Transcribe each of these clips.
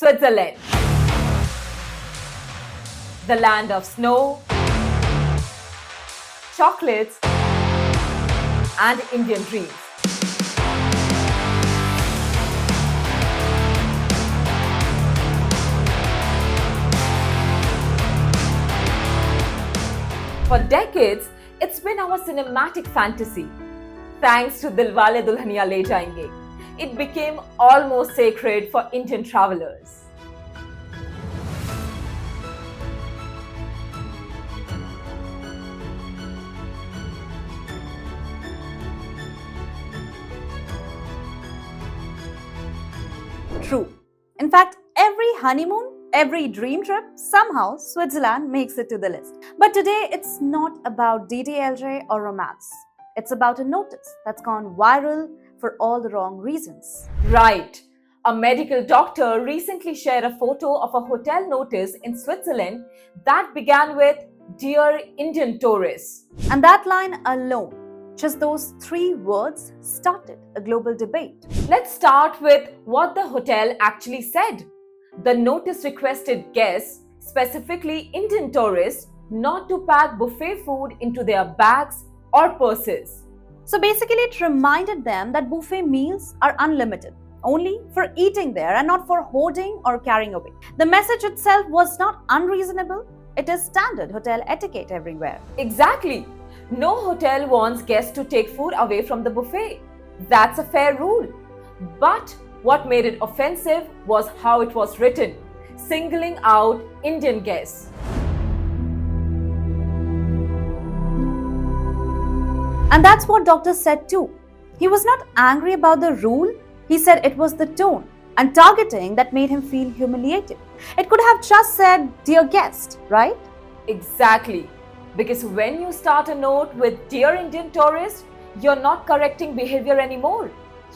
Switzerland, the land of snow, chocolates, and Indian dreams. For decades, it's been our cinematic fantasy. Thanks to Dilwale Dulhaniya Le Jayenge, it became almost sacred for Indian travelers. True. In fact, every honeymoon, every dream trip, somehow Switzerland makes it to the list. But today, it's not about DDLJ or romance. It's about a notice that's gone viral for all the wrong reasons. Right. A medical doctor recently shared a photo of a hotel notice in Switzerland that began with "Dear Indian tourists." And that line alone, just those 3 words, started a global debate. Let's start with what the hotel actually said. The notice requested guests, specifically Indian tourists, not to pack buffet food into their bags or purses. So basically, it reminded them that buffet meals are unlimited, only for eating there and not for hoarding or carrying away. The message itself was not unreasonable. It is standard hotel etiquette everywhere. Exactly. No hotel wants guests to take food away from the buffet. That's a fair rule. But what made it offensive was how it was written, singling out Indian guests. And that's what doctor said too. He was not angry about the rule. He said it was the tone and targeting that made him feel humiliated. It could have just said, "Dear guest," right? Exactly. Because when you start a note with "Dear Indian tourist," you're not correcting behavior anymore.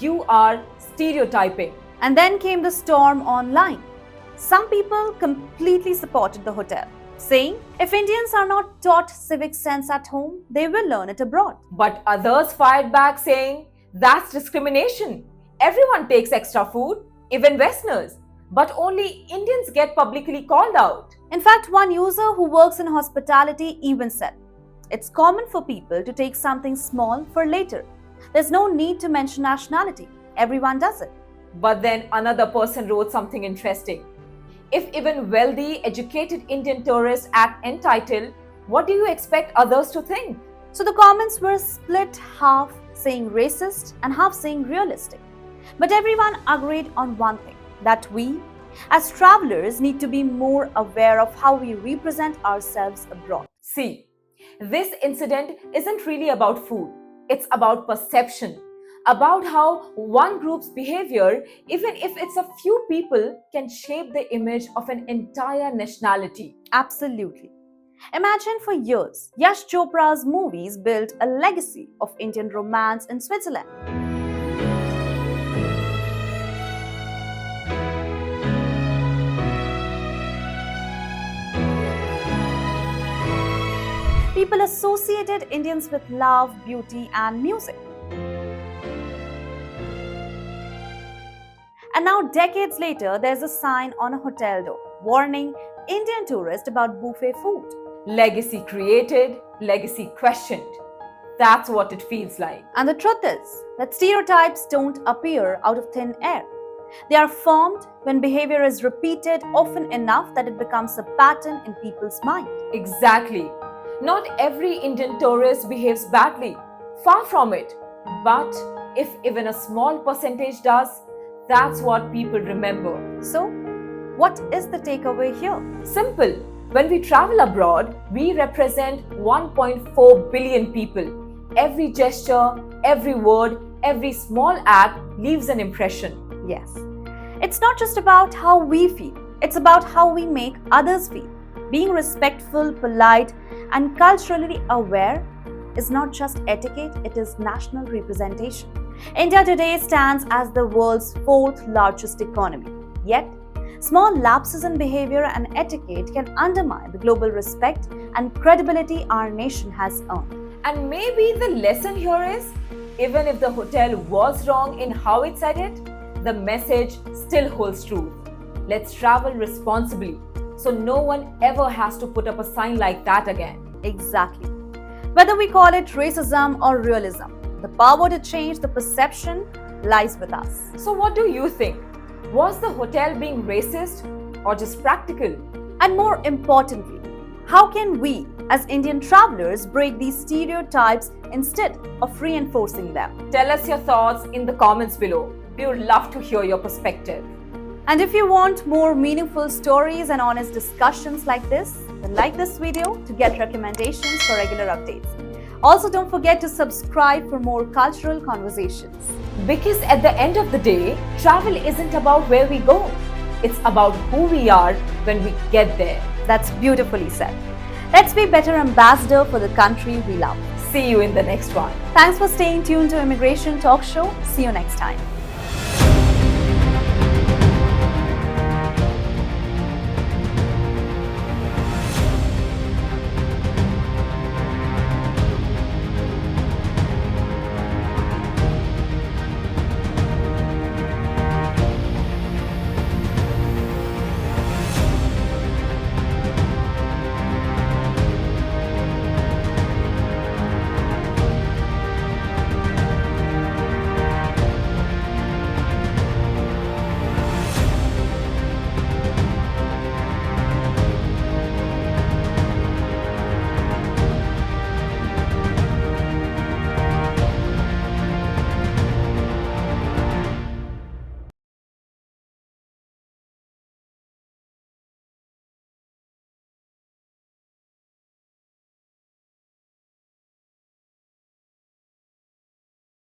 You are stereotyping. And then came the storm online. Some people completely supported the hotel, saying if Indians are not taught civic sense at home, they will learn it abroad. But others fired back saying that's discrimination. Everyone takes extra food, even Westerners. But only Indians get publicly called out. In fact, one user who works in hospitality even said, it's common for people to take something small for later. There's no need to mention nationality. Everyone does it. But then another person wrote something interesting. If even wealthy, educated Indian tourists act entitled, what do you expect others to think? So the comments were split, half saying racist and half saying realistic. But everyone agreed on one thing, that we, as travelers, need to be more aware of how we represent ourselves abroad. See, this incident isn't really about food. It's about perception, about how one group's behavior, even if it's a few people, can shape the image of an entire nationality. Absolutely. Imagine for years, Yash Chopra's movies built a legacy of Indian romance in Switzerland. People associated Indians with love, beauty, and music. And now, decades later, there's a sign on a hotel door warning Indian tourists about buffet food. Legacy created, legacy questioned. That's what it feels like. And the truth is that stereotypes don't appear out of thin air. They are formed when behavior is repeated often enough that it becomes a pattern in people's mind. Exactly. Not every Indian tourist behaves badly. Far from it. But if even a small percentage does, that's what people remember. So, what is the takeaway here? Simple. When we travel abroad, we represent 1.4 billion people. Every gesture, every word, every small act leaves an impression. Yes. It's not just about how we feel, it's about how we make others feel. Being respectful, polite, and culturally aware is not just etiquette, it is national representation. India today stands as the world's 4th largest economy. Yet, small lapses in behavior and etiquette can undermine the global respect and credibility our nation has earned. And maybe the lesson here is, even if the hotel was wrong in how it said it, the message still holds true. let's travel responsibly so no one ever has to put up a sign like that again. Exactly. Whether we call it racism or realism, the power to change the perception lies with us. So, what do you think? Was the hotel being racist or just practical? And more importantly, how can we as Indian travelers break these stereotypes instead of reinforcing them? Tell us your thoughts in the comments below. We would love to hear your perspective. And if you want more meaningful stories and honest discussions like this, then like this video to get recommendations for regular updates. Also, don't forget to subscribe for more cultural conversations. Because at the end of the day, travel isn't about where we go. It's about who we are when we get there. That's beautifully said. Let's be better ambassador for the country we love. See you in the next one. Thanks for staying tuned to Immigration Talk Show. See you next time.